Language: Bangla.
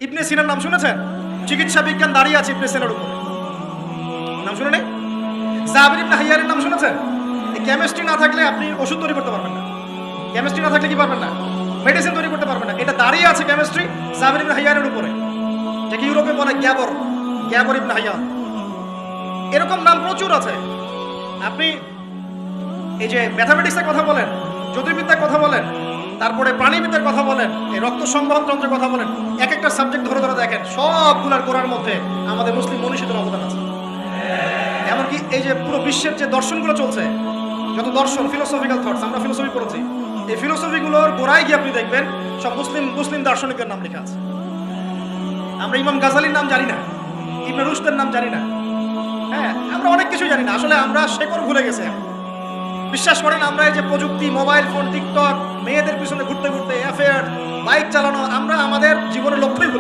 ইবনে সিনার নাম শুনেছেন? চিকিৎসা বিজ্ঞান দাঁড়িয়ে আছে ইবনে সিনার উপরে, নাম শুনে নেই? জাবির ইবনে হাইয়ানের নাম শুনেছেন? এই কেমিস্ট্রি না থাকলে আপনি ওষুধ তৈরি করতে পারবেন না। কেমিস্ট্রি না থাকলে কি পারবেন না? মেডিসিন তৈরি করতে পারবেন না। এটা দাঁড়িয়ে আছে কেমিস্ট্রি জাবির ইবনে হাইয়ানের উপরে, যাকে ইউরোপে বলে গ্যাবর, গ্যাবর ইবনে হাইয়ান। এরকম নাম প্রচুর আছে। আপনি এই যে ম্যাথামেটিক্সের কথা বলেন, জ্যোতির্বিদ্যার কথা বলেন, তারপরে প্রাণীবিদ্যার কথা বলেন, এই রক্ত সংবহন যন্ত্রের কথা বলেন, এক একটা সাবজেক্ট ধরে ধরে দেখেন সবগুলার গোড়ার মধ্যে আমাদের মুসলিম মনীষীদের অবদান আছে। এমনকি এই যে পুরো বিশ্বের যে দর্শনগুলো চলছে, যত দর্শন, ফিলোসফিক্যাল থটস, আমরা ফিলোসফি পড়েছি, এই ফিলোসফিগুলোর গোড়ায় গিয়ে আপনি দেখবেন সব মুসলিম মুসলিম দার্শনিকের নাম লেখা আছে। আমরা ইমাম গাজালির নাম জানি না, ইবনে রুশদের নাম জানি না, হ্যাঁ আমরা অনেক কিছু জানি না। আসলে আমরা শেকড় ভুলে গেছি। বিশ্বাস করেন আমরা এই যে প্রযুক্তি, মোবাইল ফোন, টিকটক, মেয়েদের পিছনে ঘুরতে ঘুরতে, অ্যাফেয়ার, বাইক চালানো, আমরা আমাদের জীবনের লক্ষ্যই